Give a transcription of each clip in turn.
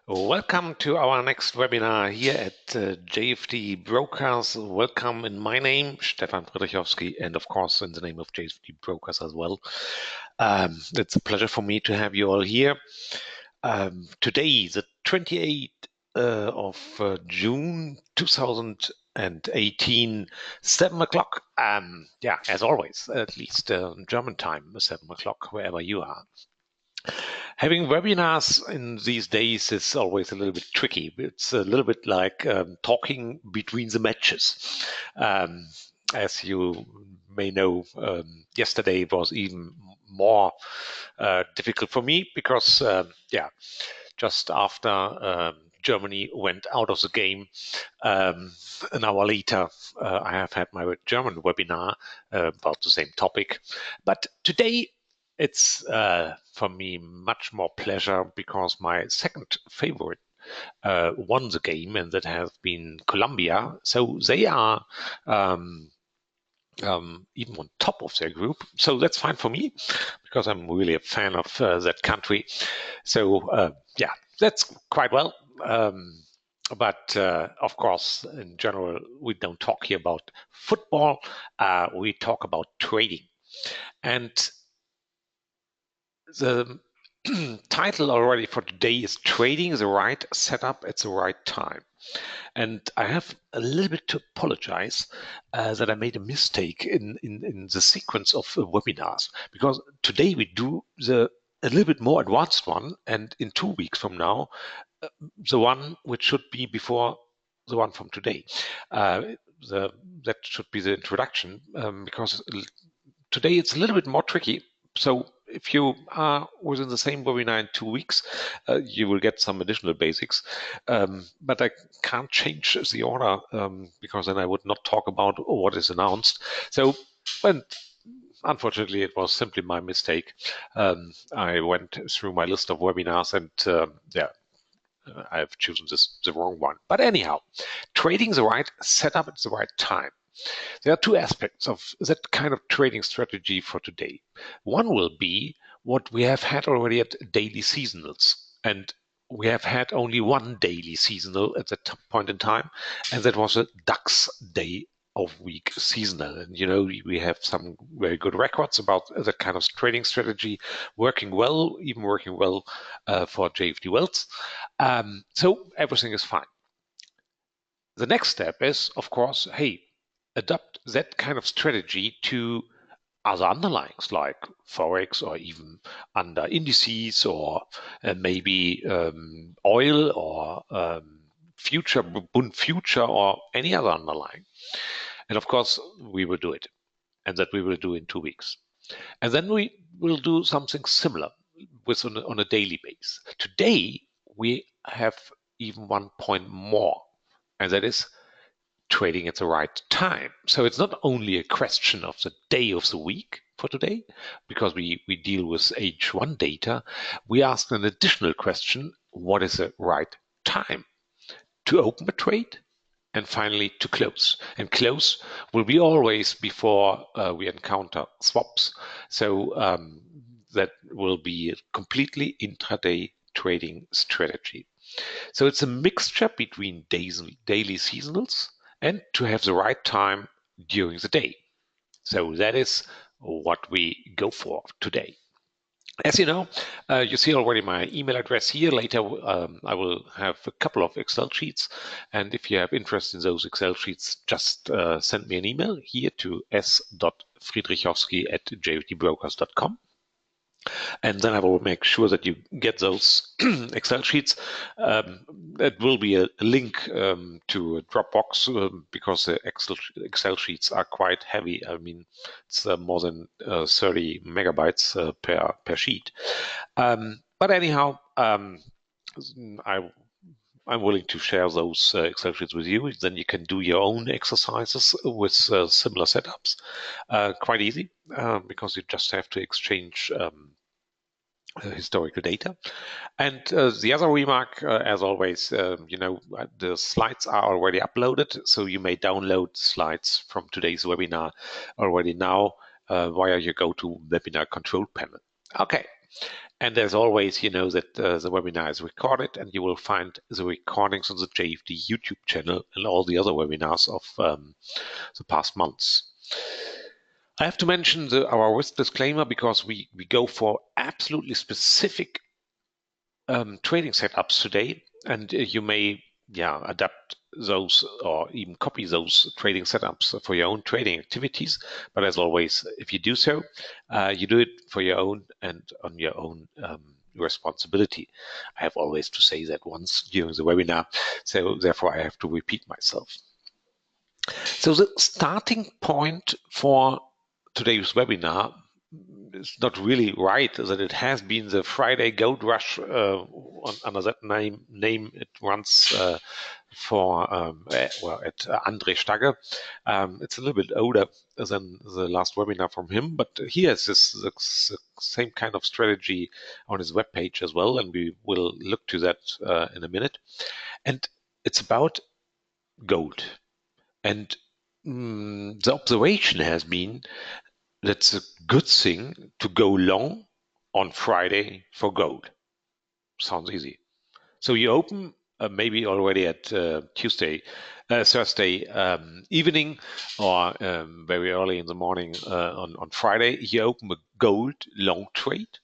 Welcome to our next webinar here at JFD Brokers. Welcome in my name, Stefan Friedrichowski, and of course in the name of JFD Brokers as well. It's a pleasure for me to have you all here. Today, the 28th of June 2018, 7 o'clock. As always, at least German time, 7 o'clock, wherever you are. Having webinars in these days is always a little bit tricky. It's a little bit like talking between the matches. As you may know, yesterday was even more difficult for me because, just after Germany went out of the game, an hour later, I have had my German webinar about the same topic. But today, it's for me much more pleasure because my second favorite won the game, and that has been Colombia. So they are even on top of their group. So that's fine for me because I'm really a fan of that country. So that's quite well. But of course, in general, we don't talk here about football. We talk about trading. And the title already for today is Trading the Right Setup at the Right Time. And I have a little bit to apologize that I made a mistake in the sequence of webinars, because today we do a little bit more advanced one, and in 2 weeks from now, the one which should be before the one from today. That should be the introduction, because today it's a little bit more tricky. So if you are within the same webinar in 2 weeks, you will get some additional basics. But I can't change the order because then I would not talk about what is announced. So, and unfortunately, it was simply my mistake. I went through my list of webinars and I've chosen the wrong one. But anyhow, trading the right setup at the right time. There are two aspects of that kind of trading strategy for today. One will be what we have had already at daily seasonals. And we have had only one daily seasonal at that point in time, and that was a DAX day of week seasonal. And we have some very good records about that kind of trading strategy working well, even working well for JFD Wealth. So everything is fine. The next step is, of course, hey, adopt that kind of strategy to other underlyings like Forex or even under indices or maybe oil or Bund future or any other underlying. And of course, we will do it. And that we will do in 2 weeks. And then we will do something similar on a daily basis. Today, we have even 1 point more, and that is trading at the right time. So it's not only a question of the day of the week for today, because we deal with H1 data. We ask an additional question: what is the right time to open a trade? And finally, to close. And close will be always before we encounter swaps. So that will be a completely intraday trading strategy. So it's a mixture between daily seasonals and to have the right time during the day. So that is what we go for today. As you know, you see already my email address here. Later, I will have a couple of Excel sheets. And if you have interest in those Excel sheets, just send me an email here to s.friedrichowski@jfdbrokers.com. And then I will make sure that you get those Excel sheets. It will be a link to a Dropbox because the Excel sheets are quite heavy. I mean, it's more than 30 megabytes per sheet. But anyhow, I'm willing to share those Excel sheets with you. Then you can do your own exercises with similar setups. Quite easy because you just have to exchange historical data. And the other remark, as always, the slides are already uploaded, so you may download the slides from today's webinar already now via your go-to webinar control panel. Okay, And as always, you know that the webinar is recorded, and you will find the recordings on the JFD YouTube channel and all the other webinars of the past months. I have to mention our risk disclaimer because we go for absolutely specific trading setups today, and you may adapt those or even copy those trading setups for your own trading activities. But as always, if you do so, you do it for your own and on your own responsibility. I have always to say that once during the webinar, so therefore I have to repeat myself. So the starting point for today's webinar is not really right that it has been the Friday Gold Rush under that name it runs for at André Stagge. It's a little bit older than the last webinar from him, but he has the same kind of strategy on his webpage as well, and we will look to that in a minute. And it's about gold. And the observation has been that's a good thing to go long on Friday for gold. Sounds easy. So you open maybe already at Thursday evening or very early in the morning on Friday. You open a gold long trade,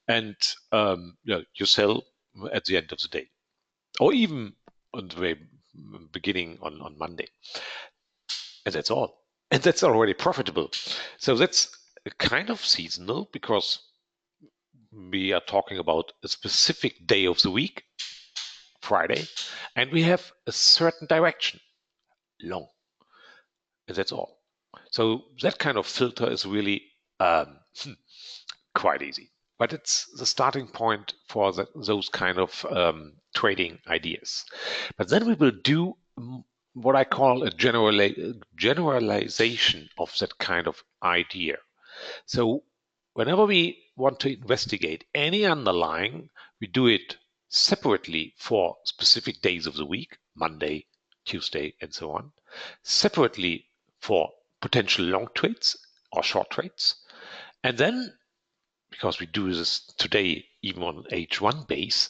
and you sell at the end of the day, or even on the very beginning on Monday. And that's all. And that's already profitable. So that's kind of seasonal because we are talking about a specific day of the week, Friday, and we have a certain direction, long. And that's all. So that kind of filter is really quite easy. But it's the starting point for those kind of trading ideas. But then we will do what I call a generalization of that kind of idea. So whenever we want to investigate any underlying, we do it separately for specific days of the week, Monday, Tuesday, and so on, separately for potential long trades or short trades. And then, because we do this today even on H1 base,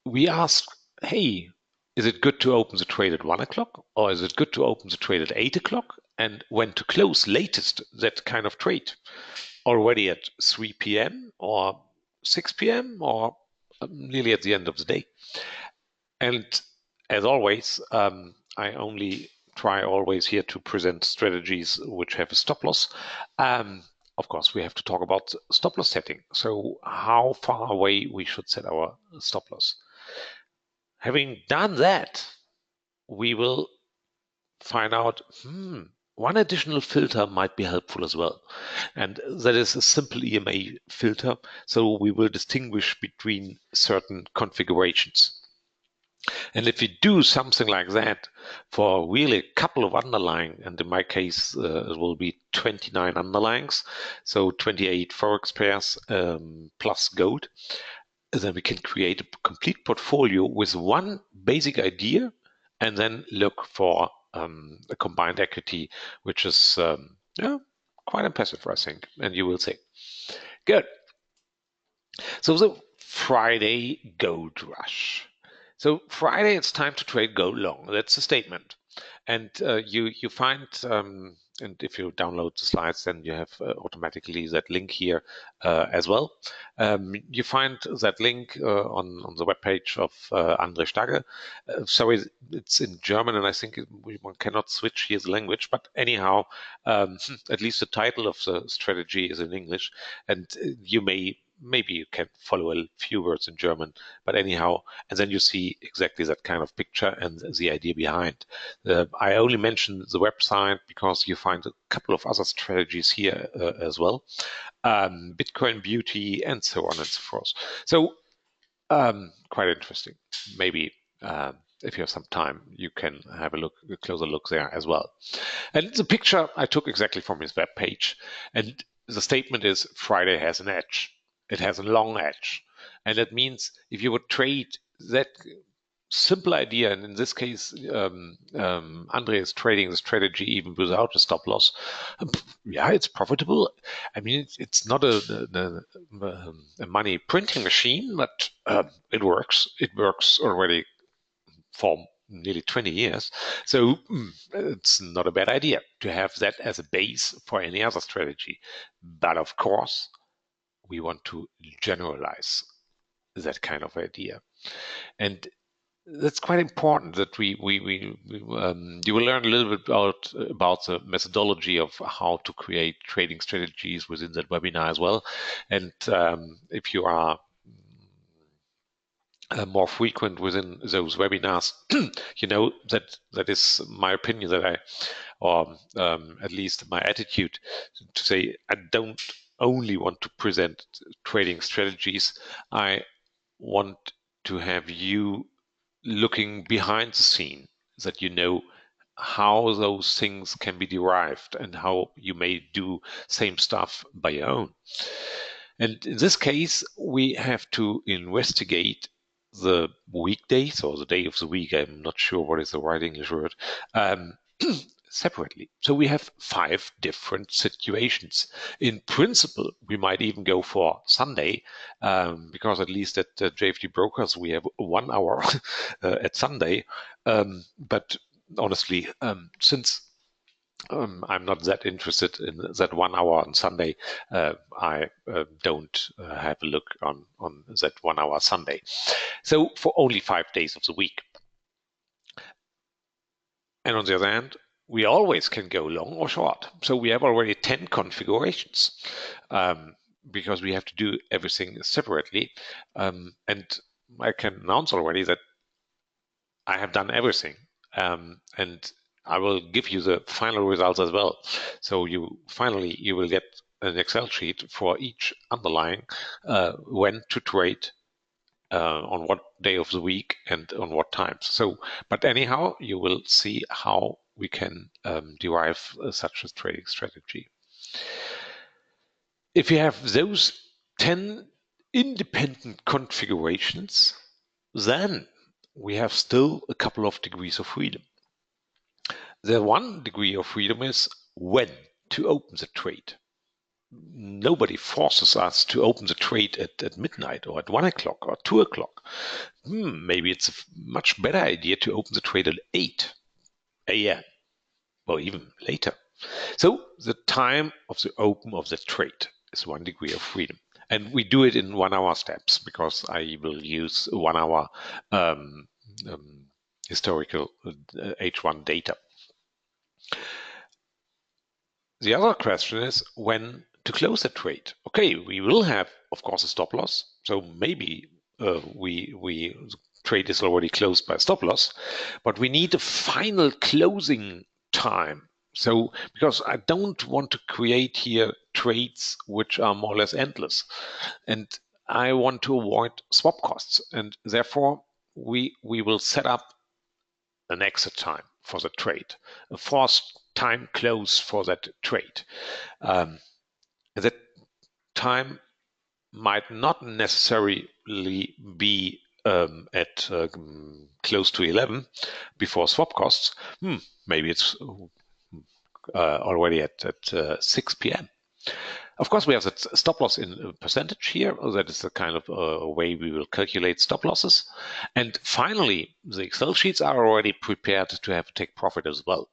we ask, hey, is it good to open the trade at 1 o'clock, or is it good to open the trade at 8 o'clock? And when to close latest that kind of trade? Already at 3 p.m. or 6 p.m. or nearly at the end of the day. And as always, I only try always here to present strategies which have a stop loss. Of course, we have to talk about stop loss setting. So how far away we should set our stop loss. Having done that, we will find out, one additional filter might be helpful as well. And that is a simple EMA filter. So we will distinguish between certain configurations. And if you do something like that for really a couple of underlying, and in my case, it will be 29 underlyings, so 28 Forex pairs plus gold, then we can create a complete portfolio with one basic idea and then look for a combined equity, which is quite impressive, I think, and you will see. Good. So the Friday gold rush. So Friday, it's time to trade gold long. That's the statement. And you find, and if you download the slides, then you have automatically that link here as well. You find that link on the webpage of André Stagge. Sorry, it's in German, and I think one cannot switch here the language. But anyhow, at least the title of the strategy is in English, and maybe you can follow a few words in German, but anyhow, and then you see exactly that kind of picture and the idea behind. I only mentioned the website because you find a couple of other strategies here as well, Bitcoin Beauty, and so on and so forth. So quite interesting. Maybe if you have some time, you can have a closer look there as well. And the picture I took exactly from his webpage, and the statement is Friday has an edge. It has a long edge. And that means if you would trade that simple idea, and in this case, Andre is trading the strategy even without a stop loss. Yeah, it's profitable. I mean, it's not a money printing machine, but it works. It works already for nearly 20 years. So it's not a bad idea to have that as a base for any other strategy. But of course, we want to generalize that kind of idea. And that's quite important that you will learn a little bit about the methodology of how to create trading strategies within that webinar as well. And if you are more frequent within those webinars, you know that is my opinion, or at least my attitude, to say I don't only want to present trading strategies. I want to have you looking behind the scene, that you know how those things can be derived and how you may do same stuff by your own. And in this case, we have to investigate the weekdays or the day of the week. I'm not sure what is the right English word. Separately. So we have 5 different situations. In principle, we might even go for Sunday, because at least at JFD Brokers, we have 1 hour at Sunday. But honestly, since I'm not that interested in that 1 hour on Sunday, I don't have a look on that 1 hour Sunday. So for only 5 days of the week. And on the other hand, we always can go long or short. So we have already 10 configurations, because we have to do everything separately. And I can announce already that I have done everything. And I will give you the final results as well. So you will get an Excel sheet for each underlying, when to trade, on what day of the week and on what times. So, but anyhow, you will see how we can derive such a trading strategy. If you have those 10 independent configurations, then we have still a couple of degrees of freedom. The one degree of freedom is when to open the trade. Nobody forces us to open the trade at midnight or at 1 o'clock or 2 o'clock. Maybe it's a much better idea to open the trade at 8 a.m. or even later. So the time of the open of the trade is 1 degree of freedom. And we do it in 1 hour steps, because I will use 1 hour historical H1 data. The other question is when to close the trade. Okay, we will have, of course, a stop loss. So maybe the trade is already closed by stop loss, but we need a final closing time. So, because I don't want to create here trades which are more or less endless, and I want to avoid swap costs, and therefore we will set up an exit time for the trade, a forced time close for that trade. That time might not necessarily be at close to 11 before swap costs. Maybe it's already at 6 p.m. Of course, we have that stop loss in percentage here. That is the kind of way we will calculate stop losses. And finally, the Excel sheets are already prepared to have take profit as well.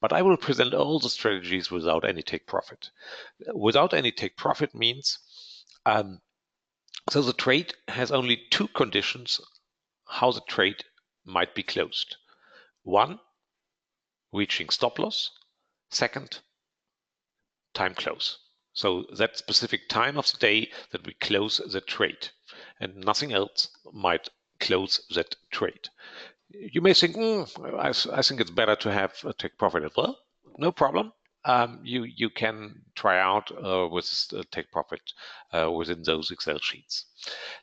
But I will present all the strategies without any take profit. Without any take profit means, so the trade has only 2 conditions how the trade might be closed. 1, reaching stop loss. 2nd, time close. So that specific time of the day that we close the trade, and nothing else might close that trade. You may think, I think it's better to have a take profit as well. No problem. You can try out with take profit within those Excel sheets.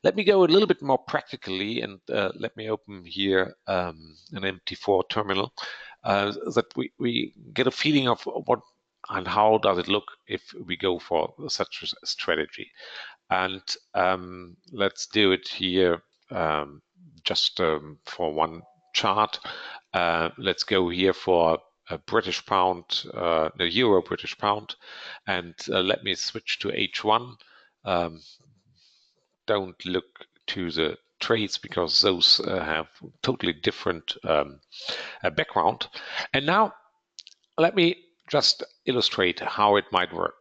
Let me go a little bit more practically, and let me open here an MT4 terminal, that we get a feeling of what and how does it look if we go for such a strategy. And let's do it here just for one chart. Let's go here for a British pound, the euro British pound, and let me switch to H1. Don't look to the trades because those have totally different background. And now let me just illustrate how it might work.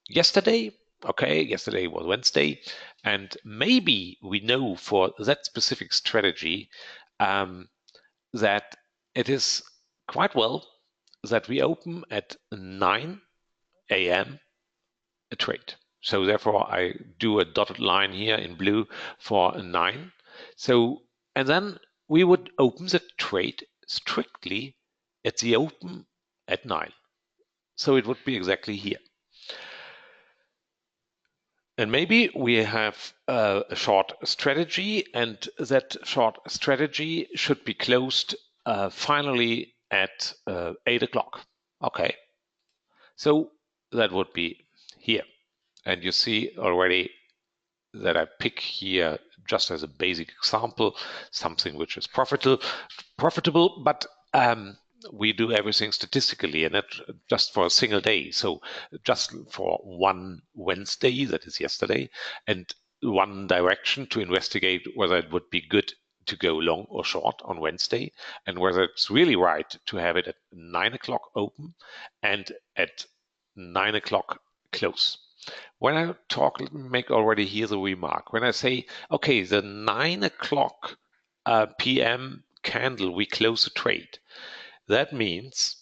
Yesterday was Wednesday, and maybe we know for that specific strategy that it is quite well that we open at 9 a.m. a trade. So therefore I do a dotted line here in blue for 9. So, and then we would open the trade strictly at the open at 9. So it would be exactly here. And maybe we have a short strategy, and that short strategy should be closed finally at 8 o'clock. Okay, so that would be here. And you see already that I pick here just as a basic example, something which is profitable, but we do everything statistically and not just for a single day. So just for one Wednesday, that is yesterday, and one direction to investigate whether it would be good to go long or short on Wednesday, and whether it's really right to have it at 9 o'clock open and at 9 o'clock close. When I talk, make already here the remark. When I say, okay, the 9 o'clock p.m. candle, we close the trade. That means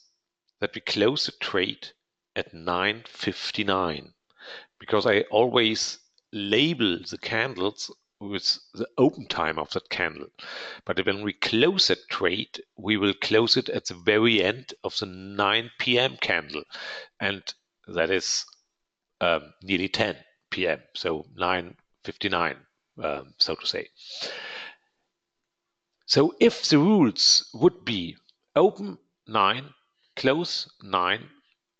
that we close the trade at 9:59, because I always label the candles with the open time of that candle. But when we close that trade, we will close it at the very end of the 9 p.m. candle. And that is nearly 10 p.m., so 9:59, so to say. So if the rules would be open 9, close 9,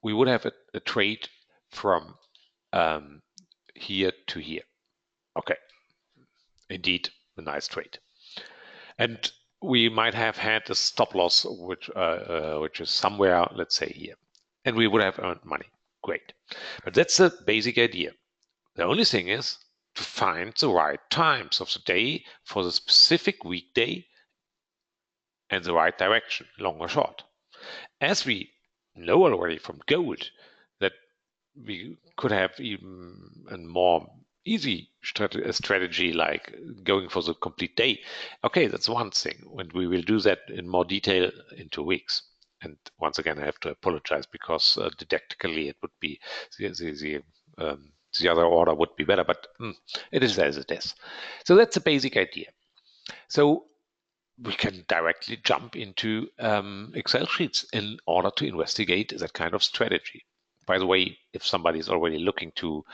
we would have a trade from here to here. Okay, indeed, a nice trade. And we might have had a stop loss, which is somewhere, let's say here, and we would have earned money. Great, but that's the basic idea. The only thing is to find the right times of the day for the specific weekday and the right direction, long or short. As we know already from gold that we could have even a more easy strategy like going for the complete day. Okay, that's one thing, and we will do that in more detail in 2 weeks. And once again, I have to apologize because didactically it would be the other order would be better, but it is as it is. So that's the basic idea. So we can directly jump into Excel sheets in order to investigate that kind of strategy. By the way, if somebody is already looking to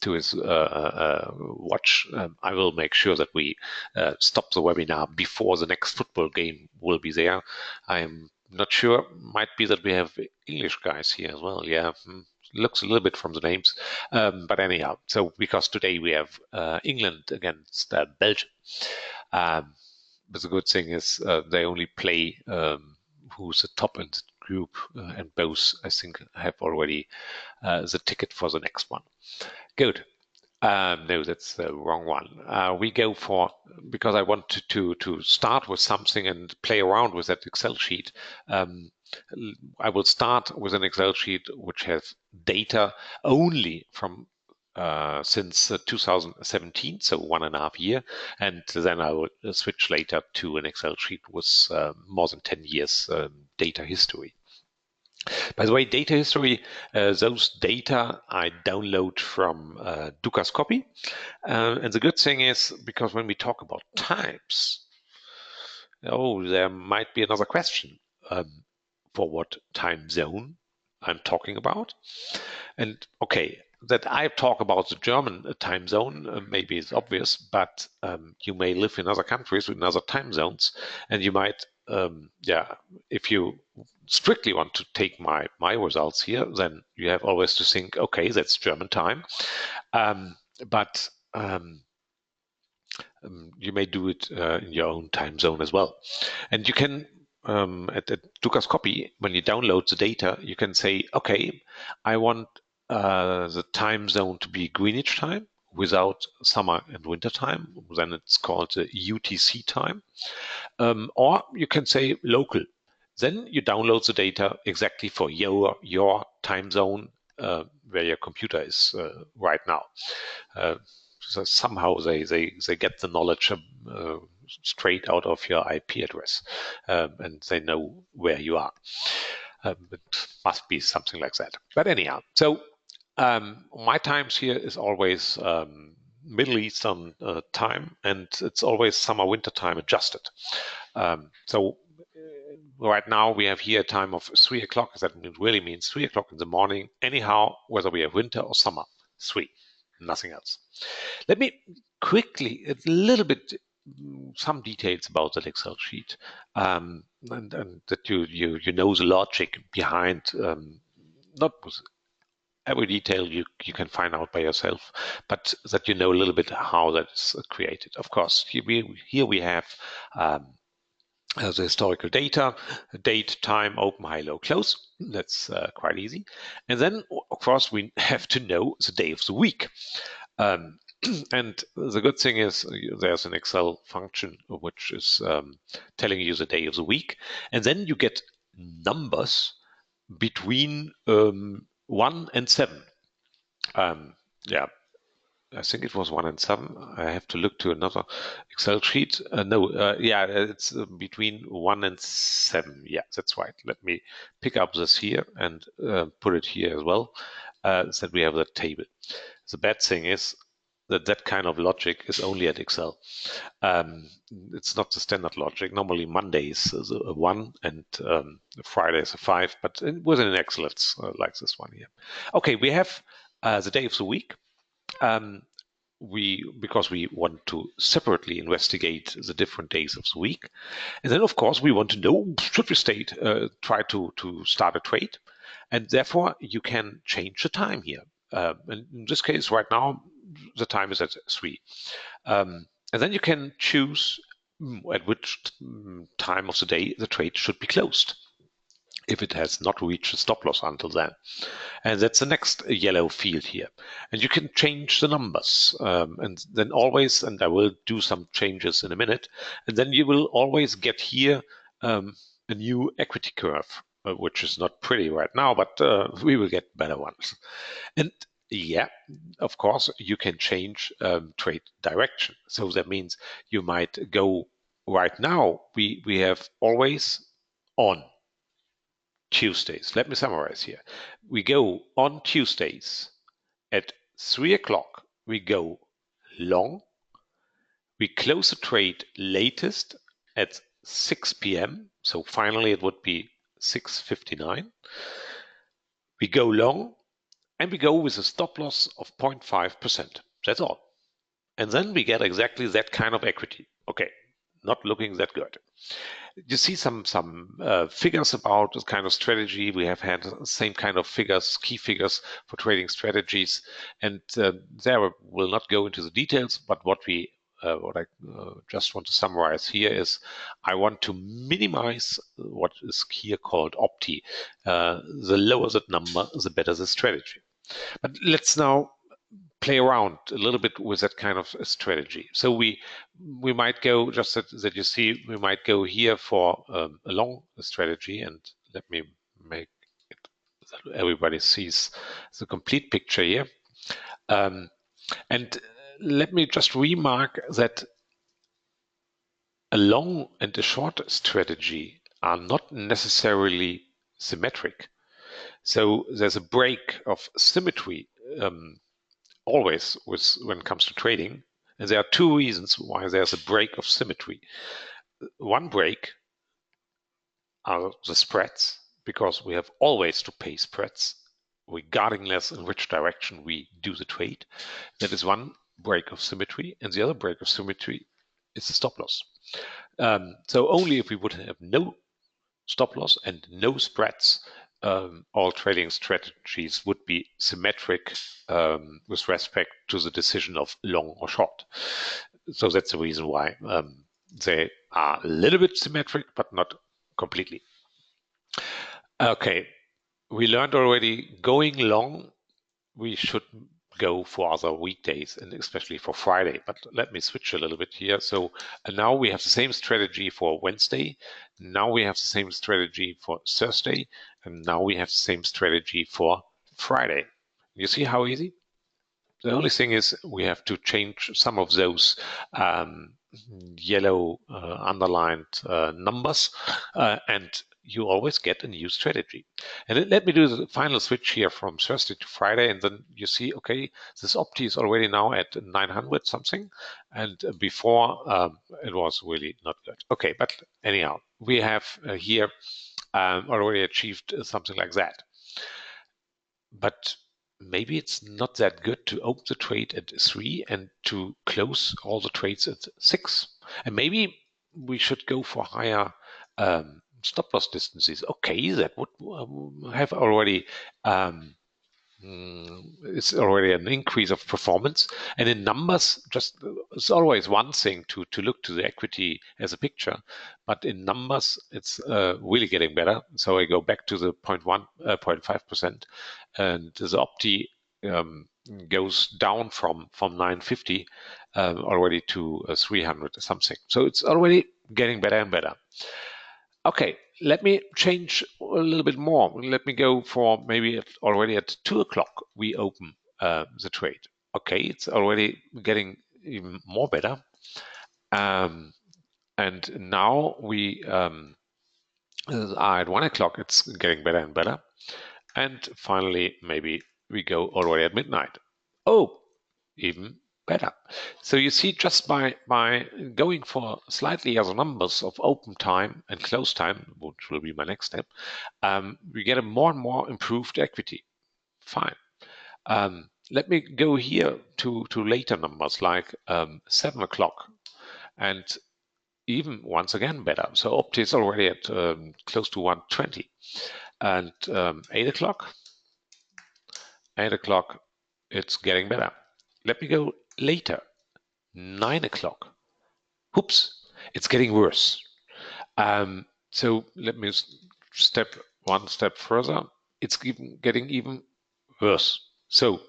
his watch, I will make sure that we stop the webinar before the next football game will be there. I am not sure. Might be that we have English guys here as well. Yeah, looks a little bit from the names, but anyhow. So because today we have England against Belgium. But the good thing is they only play who's the top in the group, and both, I think, have already the ticket for the next one. Good. No, that's the wrong one. We go for, because I want to start with something and play around with that Excel sheet. I will start with an Excel sheet which has data only from since 2017, so 1.5 years, and then I will switch later to an Excel sheet with more than 10 years data history. By the way, data history, those data I download from Dukascopy. And the good thing is, because when we talk about times, there might be another question. For what time zone I'm talking about? And okay, that I talk about the German time zone maybe is obvious, but you may live in other countries with other time zones, and you might, if you strictly want to take my results here, then you have always to think, okay, that's German time, but you may do it in your own time zone as well. And you can, at Dukascopy, when you download the data, you can say, okay, I want the time zone to be Greenwich time without summer and winter time. Then it's called the UTC time. Or you can say local. Then you download the data exactly for your time zone where your computer is right now. So somehow they get the knowledge straight out of your IP address, and they know where you are. It must be something like that. But anyhow, so my times here is always Middle Eastern time, and it's always summer winter time adjusted. So right now we have here a time of 3 o'clock. That really means 3 o'clock in the morning. Anyhow, whether we have winter or summer, 3, nothing else. Let me quickly, a little bit, some details about that Excel sheet, and that you know the logic behind. Not every detail you can find out by yourself, but that you know a little bit how that's created. Of course, here we have the historical data, date, time, open, high, low, close. That's quite easy. And then, of course, we have to know the day of the week. And the good thing is there's an Excel function which is telling you the day of the week. And then you get numbers between 1 and 7. Yeah, I think it was 1 and 7. I have to look to another Excel sheet. Yeah, it's between 1 and 7. Yeah, that's right. Let me pick up this here and put it here as well, so that we have that table. The bad thing is that kind of logic is only at Excel. It's not the standard logic. Normally Monday is a 1 and Friday is a 5, but within an Excel it's like this one here. Okay, we have the day of the week. Because we want to separately investigate the different days of the week. And then, of course, we want to know, should we try to start a trade? And therefore, you can change the time here. And in this case, right now, the time is at 3. And then you can choose at which time of the day the trade should be closed, if it has not reached the stop loss until then. And that's the next yellow field here. And you can change the numbers. And then always, and I will do some changes in a minute, and then you will always get here a new equity curve, which is not pretty right now, but we will get better ones. And yeah, of course, you can change trade direction. So that means you might go right now, we have always on Tuesdays. Let me summarize here. We go on Tuesdays at 3 o'clock. We go long. We close the trade latest at 6 p.m. So finally it would be 6:59. We go long and we go with a stop loss of 0.5%. That's all. And then we get exactly that kind of equity. Okay, not looking that good. You see some figures about this kind of strategy. We have had the same kind of figures, key figures for trading strategies, and there I will not go into the details. But what I just want to summarize here is I want to minimize what is here called opti. The lower that number, the better the strategy. But let's now play around a little bit with that kind of strategy. So we might go, just that you see, we might go here for a long strategy, and let me make it so that everybody sees the complete picture here. And let me just remark that a long and a short strategy are not necessarily symmetric. So there's a break of symmetry always when it comes to trading. And there are two reasons why there's a break of symmetry. One break are the spreads, because we have always to pay spreads regardless in which direction we do the trade. That is one break of symmetry. And the other break of symmetry is the stop loss. So only if we would have no stop loss and no spreads, all trading strategies would be symmetric with respect to the decision of long or short. so that's the reason why they are a little bit symmetric, but not completely. Okay, we learned already going long, we should go for other weekdays and especially for Friday. But let me switch a little bit here. So now we have the same strategy for Wednesday. Now we have the same strategy for Thursday. And now we have the same strategy for Friday. You see how easy? The only thing is we have to change some of those yellow underlined numbers, and you always get a new strategy. And let me do the final switch here from Thursday to Friday, and then you see, okay, this Opti is already now at 900 something, and before it was really not good. Okay, but anyhow, we have here already achieved something like that. But maybe it's not that good to open the trade at 3 and to close all the trades at 6. And maybe we should go for higher stop loss distances. Okay, that would have already it's already an increase of performance. And in numbers, just it's always one thing to look to the equity as a picture, but in numbers, it's really getting better. So I go back to the 0.5%, and the Opti goes down from 950 already to 300 something. So it's already getting better and better. Okay, let me change a little bit more. Let me go for maybe already at 2 o'clock we open the trade. Okay, it's already getting even more better. And now we are at 1 o'clock, it's getting better and better. And finally, maybe we go already at midnight. Oh, even better. So you see, just by going for slightly other numbers of open time and close time, which will be my next step, we get a more and more improved equity. Fine. Let me go here to later numbers like 7 o'clock, and even once again better. So Opti is already at close to 120, and 8 o'clock. 8 o'clock, it's getting better. Let me go later. 9 o'clock. Oops, it's getting worse. So let me step one step further. It's getting even worse. So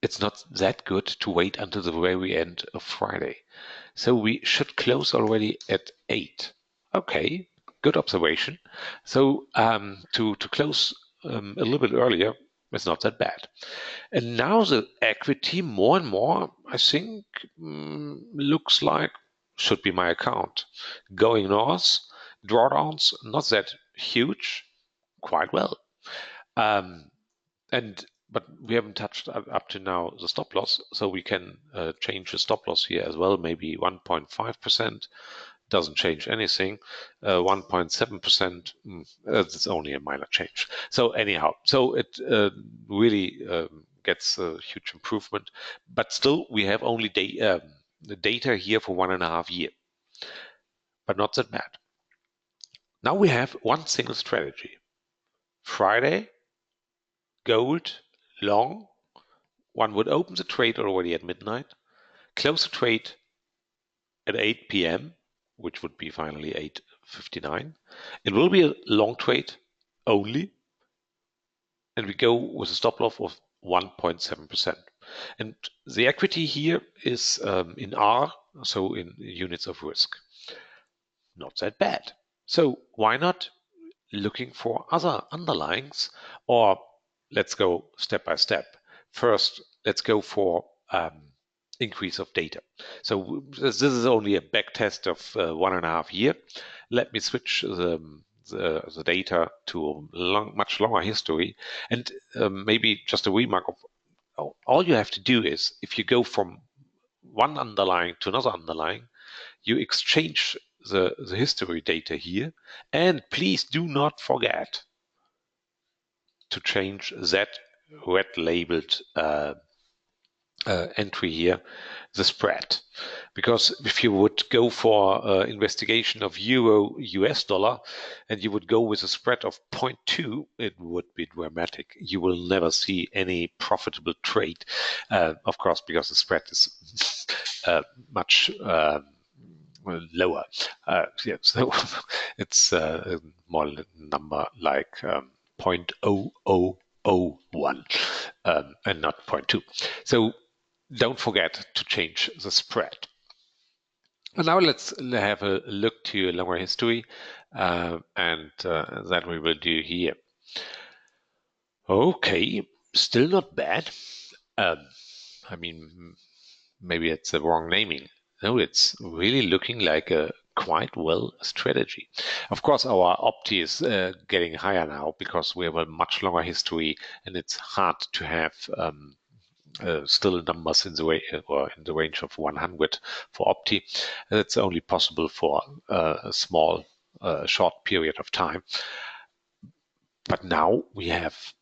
it's not that good to wait until the very end of Friday. So we should close already at 8. Okay, good observation. So to close a little bit earlier, it's not that bad. And now the equity more and more, I think, looks like should be my account. Going north, drawdowns, not that huge, quite well. But we haven't touched up to now the stop loss, so we can change the stop loss here as well, maybe 1.5%. Doesn't change anything. 1.7%, it's only a minor change. So anyhow, so it really gets a huge improvement, but still we have only the data here for 1.5 years, but not that bad. Now we have one single strategy. Friday, gold, long. One would open the trade already at midnight, close the trade at 8 p.m., which would be finally 8:59. It will be a long trade only, and we go with a stop loss of 1.7%. And the equity here is in R, so in units of risk. Not that bad. So why not looking for other underlyings, or let's go step by step. First, let's go for increase of data. So this is only a back test of 1.5 years. Let me switch the data to a much longer history, and maybe just a remark of all you have to do is if you go from one underlying to another underlying, you exchange the history data here, and please do not forget to change that red labeled entry here the spread. Because if you would go for investigation of euro US dollar and you would go with a spread of 0.2, it would be dramatic. You will never see any profitable trade, of course, because the spread is much lower. Yeah, so it's more a number like 0.0001 and not 0.2. So don't forget to change the spread. And now let's have a look to a longer history, and that we will do here. Okay, still not bad. I mean, maybe it's the wrong naming. No, it's really looking like a quite well strategy. Of course, our Opti is getting higher now because we have a much longer history, and it's hard to have still numbers in the way or in the range of 100 for Opti. That's only possible for a small, short period of time. But now we have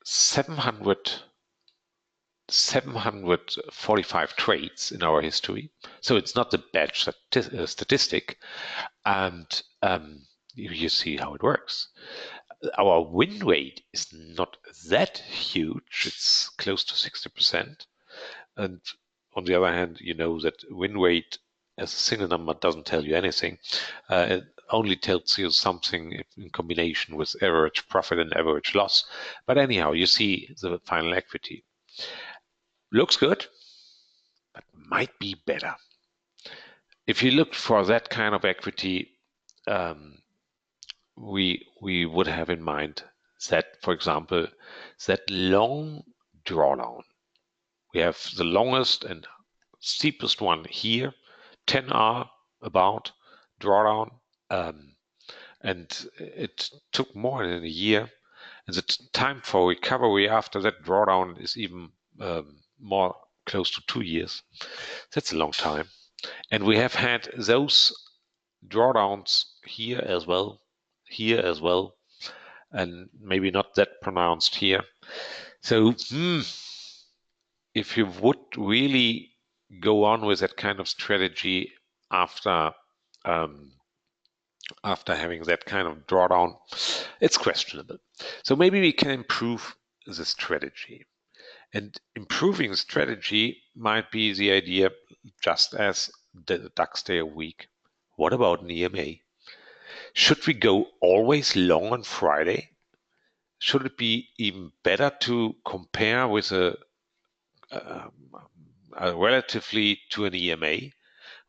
745 trades in our history, so it's not a bad statistic, and you see how it works. Our win rate is not that huge, it's close to 60%, and on the other hand, you know that win rate as a single number doesn't tell you anything. It only tells you something in combination with average profit and average loss. But anyhow, you see the final equity. Looks good, but might be better. If you look for that kind of equity, we would have in mind that, for example, that long drawdown. We have the longest and steepest one here, 10R about drawdown, and it took more than a year. And the time for recovery after that drawdown is even more close to 2 years. That's a long time. And we have had those drawdowns here as well, and maybe not that pronounced here. So if you would really go on with that kind of strategy after having that kind of drawdown, it's questionable. So maybe we can improve the strategy. And improving strategy might be the idea, just as the DAX day a week. What about an EMA? Should we go always long on Friday? Should it be even better to compare with a relatively to an EMA,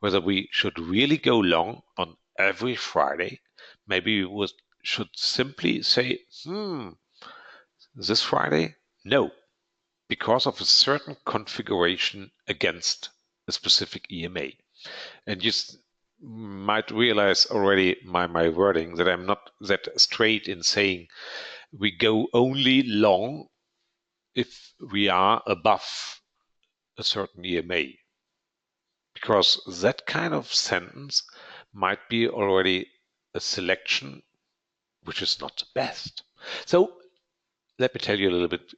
whether we should really go long on every Friday? Maybe we should simply say, this Friday? No, because of a certain configuration against a specific EMA. And you might realize already my wording that I'm not that straight in saying we go only long if we are above a certain EMA, because that kind of sentence might be already a selection which is not the best. So let me tell you a little bit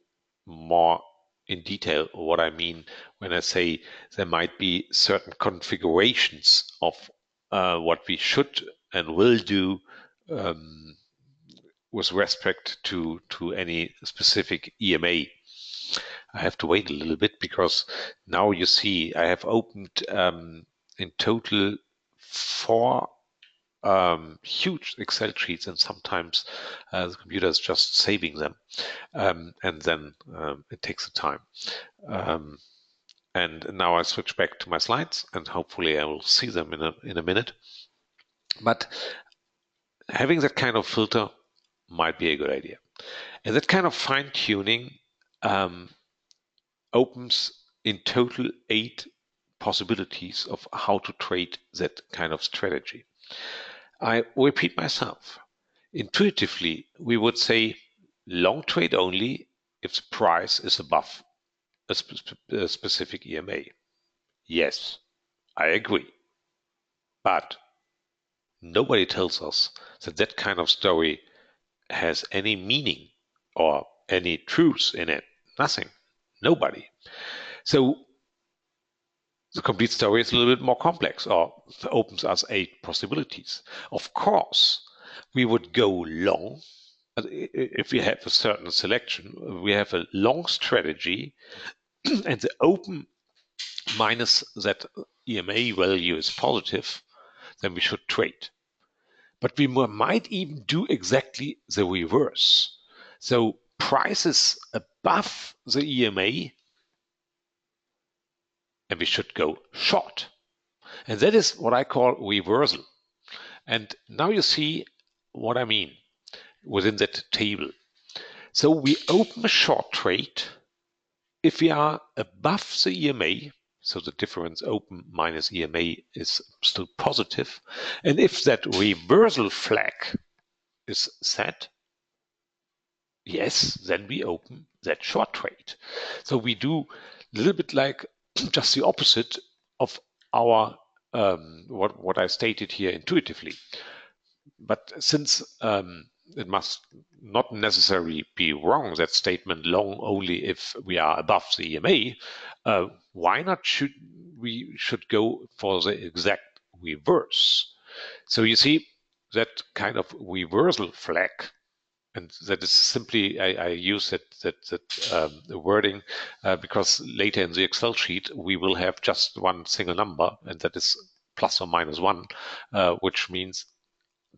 more in detail what I mean when I say there might be certain configurations of what we should and will do with respect to any specific EMA. I have to wait a little bit because now you see I have opened in total 4 huge Excel sheets, and sometimes the computer is just saving them, and then it takes the time. And now I switch back to my slides, and hopefully I will see them in a minute. But having that kind of filter might be a good idea. And that kind of fine-tuning opens in total 8 possibilities of how to trade that kind of strategy. I repeat myself. Intuitively, we would say long trade only if the price is above a specific EMA. Yes, I agree. But nobody tells us that that kind of story has any meaning or any truth in it. Nothing. Nobody. So The complete story is a little bit more complex, or opens us 8 possibilities. Of course, we would go long. If we have a certain selection, we have a long strategy, and the open minus that EMA value is positive, then we should trade. But we might even do exactly the reverse. So prices above the EMA, and we should go short. And that is what I call reversal. And now you see what I mean within that table. So we open a short trade if we are above the EMA, so the difference open minus EMA is still positive. And if that reversal flag is set, yes, then we open that short trade. So we do a little bit like just the opposite of our what I stated here intuitively. But since it must not necessarily be wrong, that statement long only if we are above the EMA, why not should go for the exact reverse? So you see that kind of reversal flag, and that is simply I use that wording because later in the Excel sheet we will have just one single number, and that is plus or minus 1, which means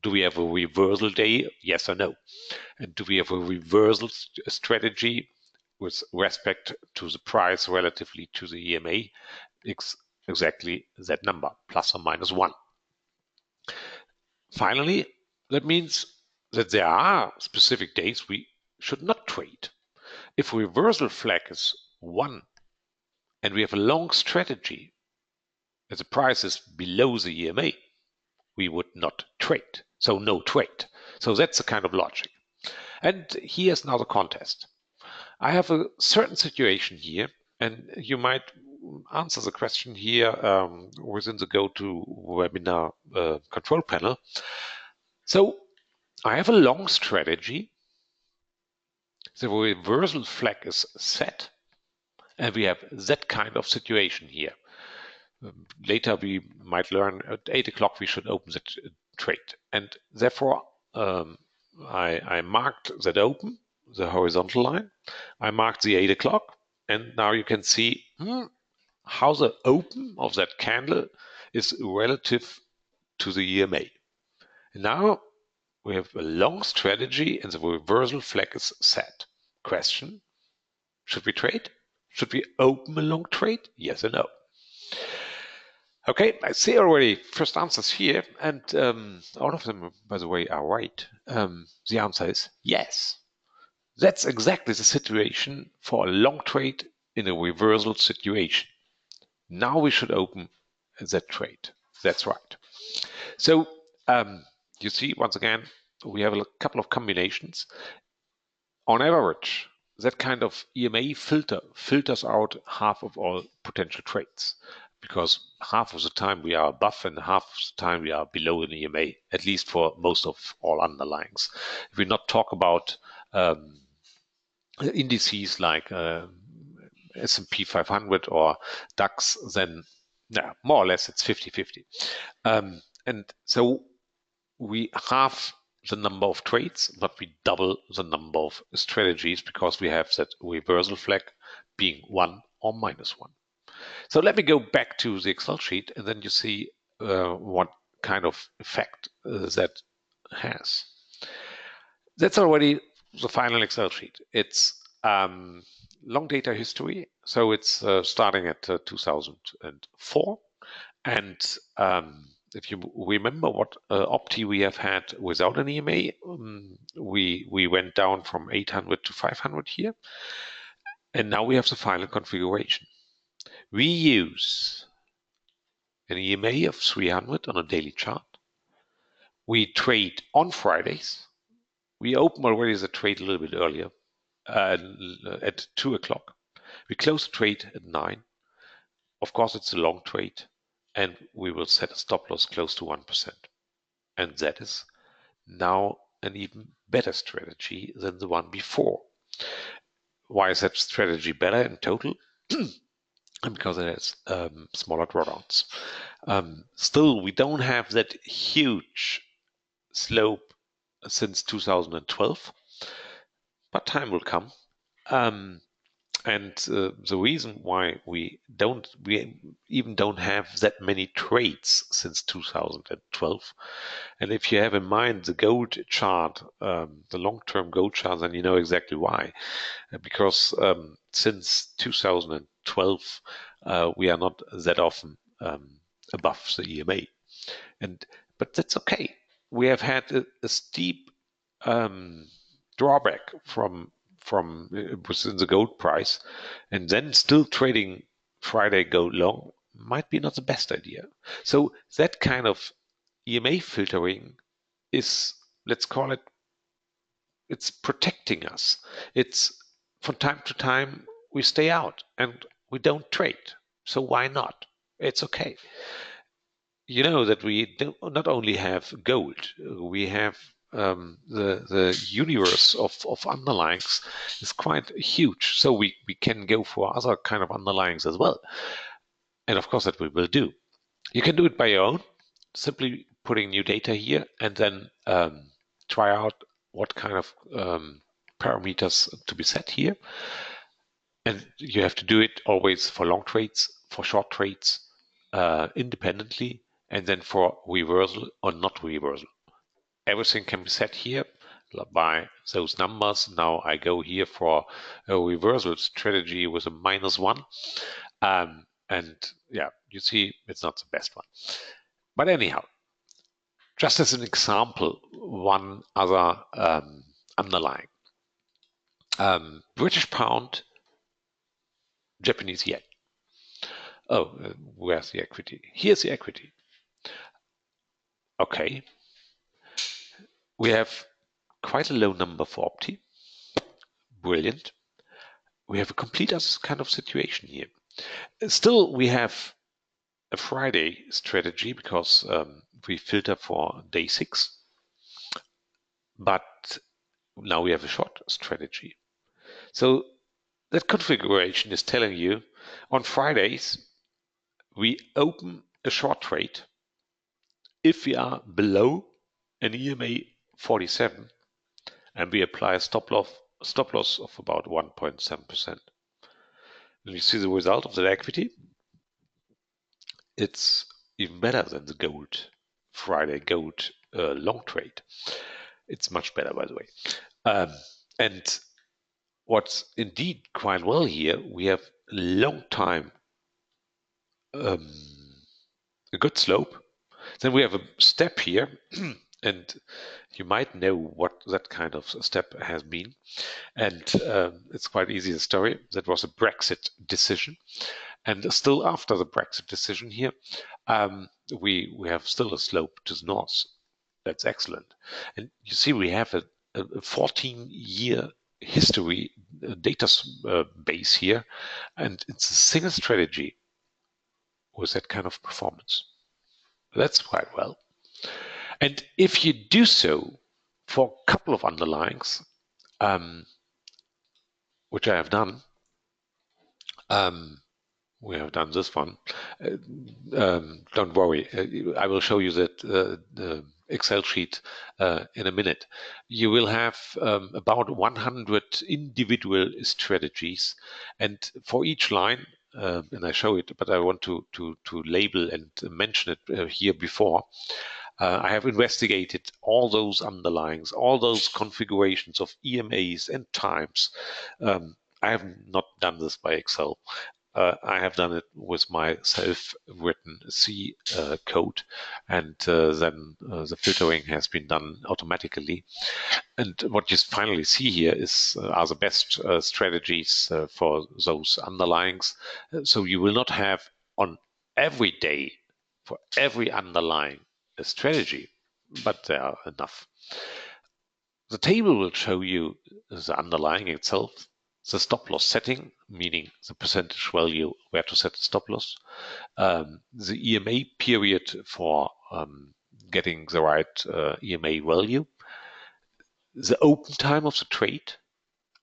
do we have a reversal day? Yes or no? And do we have a reversal strategy with respect to the price relatively to the EMA? Exactly that number, plus or minus 1. Finally, that means that there are specific days we should not trade. If reversal flag is 1 and we have a long strategy and the price is below the EMA, we would not trade. So no trade. So that's the kind of logic. And here's now the contest. I have a certain situation here, and you might answer the question here within the GoToWebinar control panel. So I have a long strategy. The reversal flag is set, and we have that kind of situation here. Later we might learn at 8 o'clock we should open that trade, and therefore I marked that open, the horizontal line. I marked the 8 o'clock, and now you can see how the open of that candle is relative to the EMA. And now we have a long strategy and the reversal flag is set. Question, should we trade? Should we open a long trade? Yes or no? Okay, I see already first answers here, and all of them, by the way, are right. The answer is yes. That's exactly the situation for a long trade in a reversal situation. Now we should open that trade. That's right. So you see, once again, we have a couple of combinations. On average, that kind of EMA filters out half of all potential trades, because half of the time we are above and half of the time we are below an EMA, at least for most of all underlyings. If we not talk about indices like S&P 500 or DAX, then more or less it's 50-50. And so we halve the number of trades, but we double the number of strategies because we have that reversal flag being 1 or minus 1. So let me go back to the Excel sheet, and then you see what kind of effect that has. That's already the final Excel sheet. It's long data history, so it's starting at 2004, and if you remember what Opti we have had without an EMA, we went down from 800 to 500 here, and now we have the final configuration. We use an EMA of 300 on a daily chart. We trade on Fridays. We open already the trade a little bit earlier at 2 o'clock. We close the trade at 9. Of course, it's a long trade, and we will set a stop loss close to 1%. And that is now an even better strategy than the one before. Why is that strategy better in total? and because it has smaller drawdowns. Still, we don't have that huge slope since 2012, but time will come. And the reason why we even don't have that many trades since 2012, and if you have in mind the gold chart, the long-term gold chart, then you know exactly why. Because since 2012, we are not that often above the EMA, but that's okay. We have had a steep drawback from within the gold price, and then still trading Friday gold long might be not the best idea. So that kind of EMA filtering is, let's call it, it's protecting us. It's from time to time we stay out and we don't trade. So why not? It's okay. You know that we do not only have gold, we have the universe of underlyings is quite huge. So we can go for other kind of underlyings as well. And of course that we will do. You can do it by your own, simply putting new data here and then try out what kind of parameters to be set here. And you have to do it always for long trades, for short trades, independently, and then for reversal or not reversal. Everything can be set here by those numbers. Now I go here for a reversal strategy with a -1. And yeah, you see it's not the best one. But anyhow, just as an example, one other underlying. British pound, Japanese yen. Oh, where's the equity? Here's the equity. Okay. We have quite a low number for Opti. Brilliant. We have a complete other kind of situation here. Still, we have a Friday strategy because we filter for day 6. But now we have a short strategy. So that configuration is telling you on Fridays, we open a short trade if we are below an EMA 47 and we apply a stop loss of about 1.7%. And you see the result of that equity. It's even better than the gold Friday gold long trade. It's much better, by the way. And what's indeed quite well here, we have a long time a good slope. Then we have a step here, and you might know what that kind of step has been. And it's quite easy, the story. That was a Brexit decision. And still after the Brexit decision here, we have still a slope to the north. That's excellent. And you see we have a 14-year history data base here, and it's a single strategy with that kind of performance. That's quite well. And if you do so for a couple of underlyings, which I have done, we have done this one. Don't worry, I will show you that the Excel sheet in a minute. You will have about 100 individual strategies, and for each line, and I show it, but I want to label and mention it here before. I have investigated all those underlyings, all those configurations of EMAs and times. I have not done this by Excel. I have done it with my self-written C code, and then the filtering has been done automatically. And what you finally see here are the best strategies for those underlyings. So you will not have on every day for every underlying a strategy, but there are enough. The table will show you the underlying itself, the stop loss setting, meaning the percentage value where to set the stop loss, the EMA period for getting the right EMA value, the open time of the trade,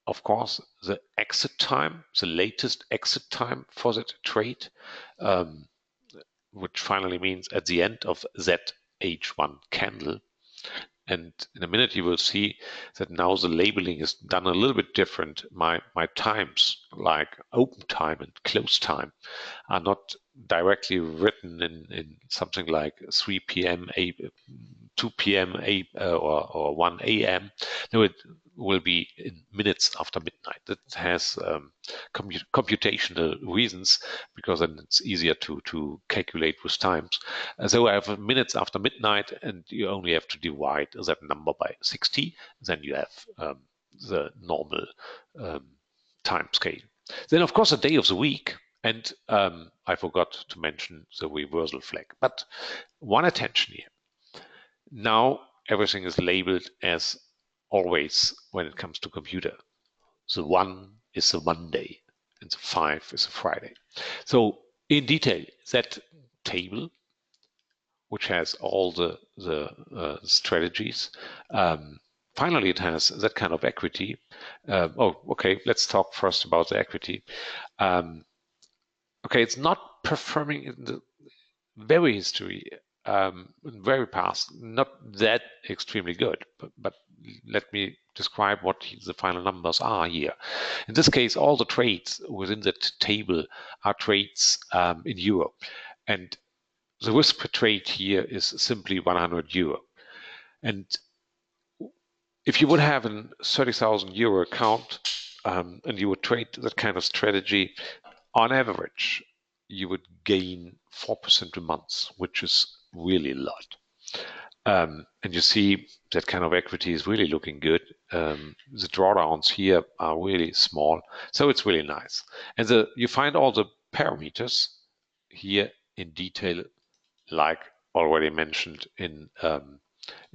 of course, the exit time, the latest exit time for that trade, um, which finally means at the end of that H1 candle. And in a minute, you will see that now the labeling is done a little bit different. My times, like open time and close time, are not directly written in something like 3 p.m., 2 p.m., or 1 a.m. No, it will be in minutes after midnight. That has computational reasons because then it's easier to calculate with times. So I have minutes after midnight, and you only have to divide that number by 60. Then you have the normal time scale. Then, of course, a day of the week. And I forgot to mention the reversal flag. But one attention here. Now everything is labeled as always when it comes to computer. The 1 is a Monday and the 5 is a Friday. So in detail, that table, which has all the strategies, finally it has that kind of equity. Okay, let's talk first about the equity. Okay, it's not performing in the very history, very past, not that extremely good, but let me describe what the final numbers are here. In this case, all the trades within that table are trades in euro. And the risk per trade here is simply 100 euro. And if you would have a 30,000 euro account and you would trade that kind of strategy, on average, you would gain 4% a month, which is really a lot. And you see that kind of equity is really looking good. The drawdowns here are really small, so it's really nice. And you find all the parameters here in detail, like already mentioned in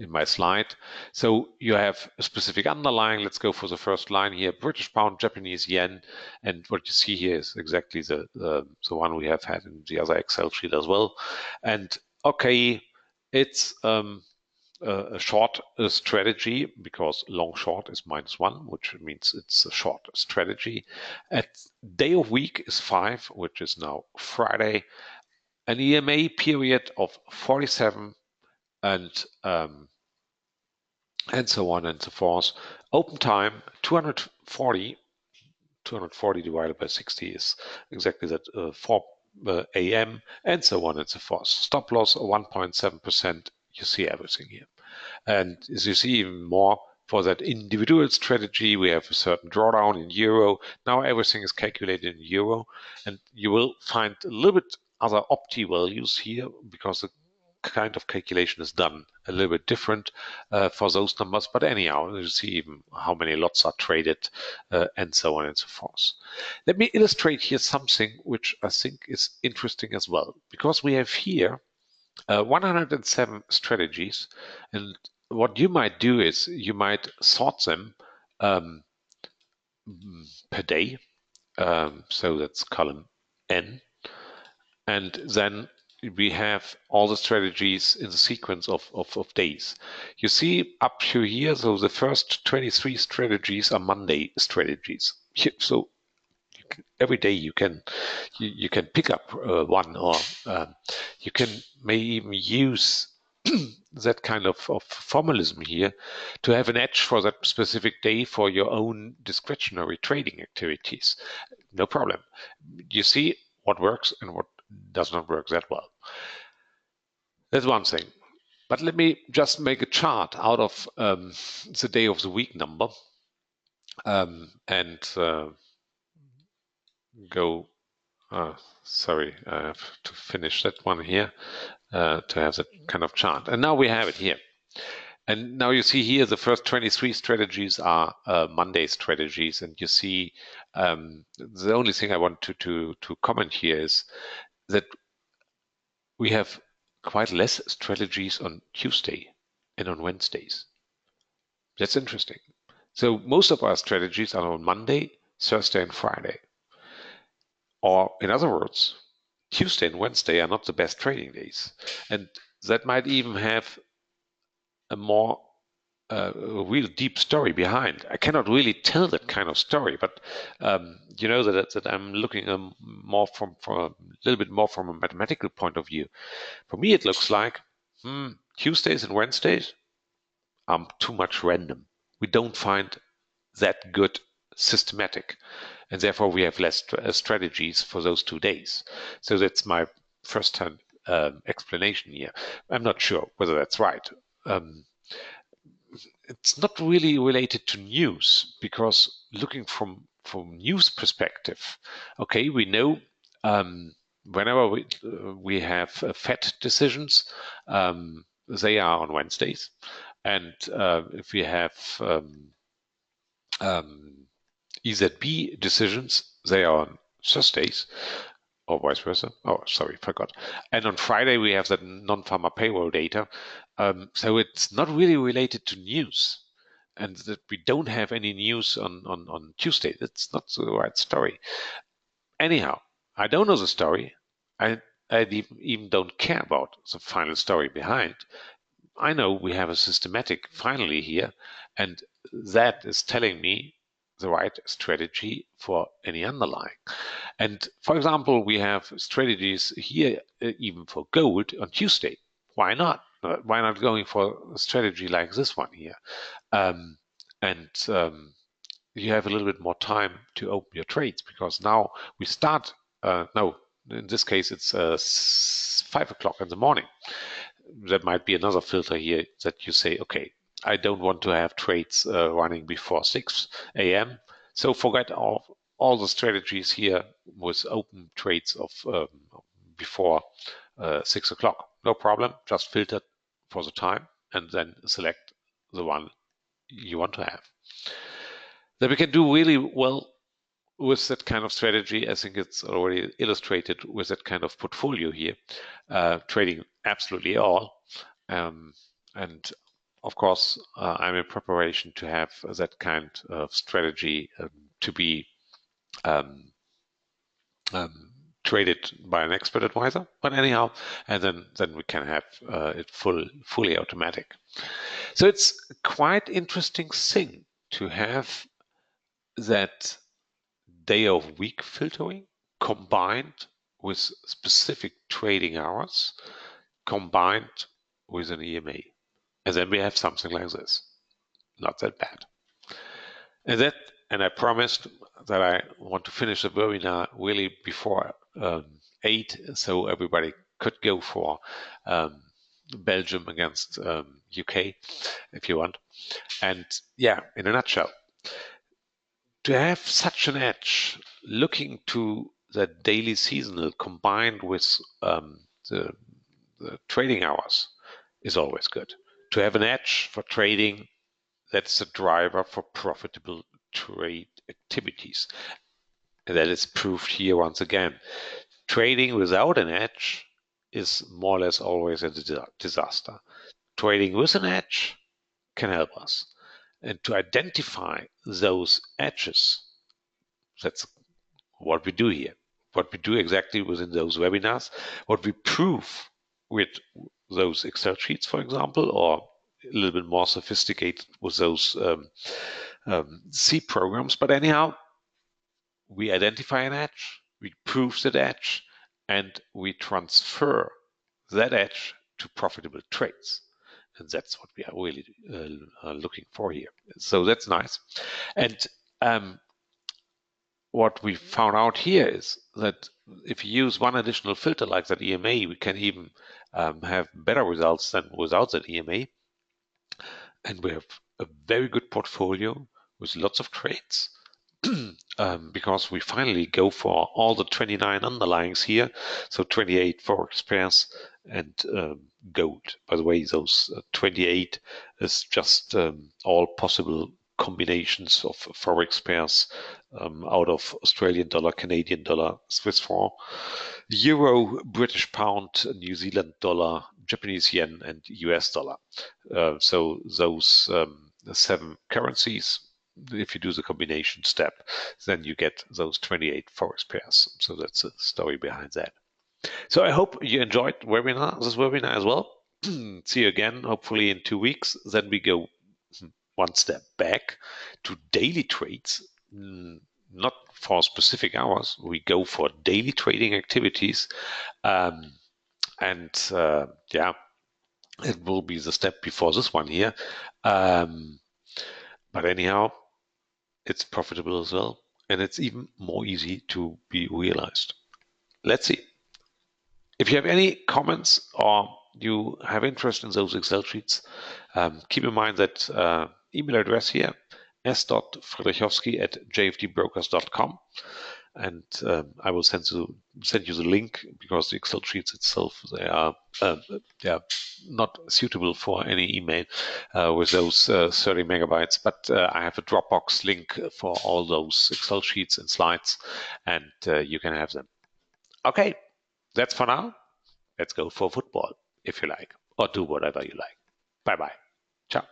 my slide. So you have a specific underlying. Let's go for the first line here: British pound, Japanese yen, and what you see here is exactly the one we have had in the other Excel sheet as well. And okay, it's a short strategy because long short is -1, which means it's a short strategy. At day of week is 5, which is now Friday. An EMA period of 47 and so on and so forth. Open time 240. 240 divided by 60 is exactly that 4 a.m. and so on and so forth. Stop loss 1.7%. You see everything here. And as you see even more for that individual strategy, we have a certain drawdown in euro. Now everything is calculated in euro, and you will find a little bit other opti values here because the kind of calculation is done a little bit different for those numbers. But anyhow, you see even how many lots are traded and so on and so forth. Let me illustrate here something which I think is interesting as well, because we have here 107 strategies, and what you might do is you might sort them per day. So that's column N. And then we have all the strategies in the sequence of days. You see up to here, so the first 23 strategies are Monday strategies. So every day you can pick up one, or you may even use that kind of formalism here to have an edge for that specific day for your own discretionary trading activities. No problem. You see what works and what does not work that well. That's one thing. But let me just make a chart out of the day of the week number and go. Sorry, I have to finish that one here to have that kind of chart. And now we have it here. And now you see here the first 23 strategies are Monday strategies, and you see the only thing I want to comment here is that we have quite less strategies on Tuesday and on Wednesdays. That's interesting. So most of our strategies are on Monday, Thursday, and Friday. Or in other words, Tuesday and Wednesday are not the best trading days. And that might even have a more a real deep story behind. I cannot really tell that kind of story, but you know that I'm looking more from a little bit more from a mathematical point of view. For me, it looks like Tuesdays and Wednesdays are too much random. We don't find that good systematic, and therefore we have less strategies for those 2 days. So that's my first-hand explanation here. I'm not sure whether that's right. It's not really related to news, because looking from news perspective, okay, we know whenever we have Fed decisions, they are on Wednesdays, and if we have EZB decisions, they are on Thursdays, or vice versa. Oh, sorry, forgot. And on Friday, we have the non-farmer payroll data. So it's not really related to news. And that we don't have any news on Tuesday. That's not the right story. Anyhow, I don't know the story. I even don't care about the final story behind. I know we have a systematic finally here, and that is telling me the right strategy for any underlying. And for example, we have strategies here even for gold on Tuesday. Why not? Why not going for a strategy like this one here? Um, and you have a little bit more time to open your trades, because now we start, no, in this case, it's 5 o'clock in the morning. There might be another filter here that you say, okay, I don't want to have trades running before 6 a.m. So forget all the strategies here with open trades of before 6 o'clock. No problem. Just filter for the time and then select the one you want to have. Then we can do really well with that kind of strategy. I think it's already illustrated with that kind of portfolio here, trading absolutely all. And of course, I'm in preparation to have that kind of strategy to be um, traded by an expert advisor. But anyhow, and then we can have it fully automatic. So it's quite interesting thing to have that day of week filtering combined with specific trading hours combined with an EMA. And then we have something like this. Not that bad. And I promised that I want to finish the webinar really before 8, so everybody could go for Belgium against UK if you want. And yeah, in a nutshell, to have such an edge, looking to the daily seasonal combined with the trading hours is always good. To have an edge for trading, that's the driver for profitable trade activities. And that is proved here once again. Trading without an edge is more or less always a disaster. Trading with an edge can help us. And to identify those edges, that's what we do here. What we do exactly within those webinars, what we prove with those Excel sheets, for example, or a little bit more sophisticated with those C programs. But anyhow, we identify an edge, we prove that edge, and we transfer that edge to profitable trades. And that's what we are really looking for here. So that's nice. And what we found out here is that if you use one additional filter like that EMA, we can even have better results than without that EMA. And we have a very good portfolio with lots of trades. Because we finally go for all the 29 underlyings here, so 28 forex pairs and gold. By the way, those 28 is just all possible combinations of forex pairs out of Australian dollar, Canadian dollar, Swiss franc, euro, British pound, New Zealand dollar, Japanese yen, and US dollar. So those 7 currencies, if you do the combination step, then you get those 28 forex pairs. So that's the story behind that. So I hope you enjoyed this webinar as well. See you again, hopefully in 2 weeks. Then we go one step back to daily trades, not for specific hours. We go for daily trading activities. And yeah, it will be the step before this one here. But anyhow, it's profitable as well. And it's even more easy to be realized. Let's see. If you have any comments or you have interest in those Excel sheets, keep in mind that email address here, s.friedrichowski@jfdbrokers.com. And I will send you the link, because the Excel sheets itself, they are not suitable for any email with those 30 megabytes. But I have a Dropbox link for all those Excel sheets and slides, and you can have them. Okay, that's for now. Let's go for football if you like, or do whatever you like. Bye bye. Ciao.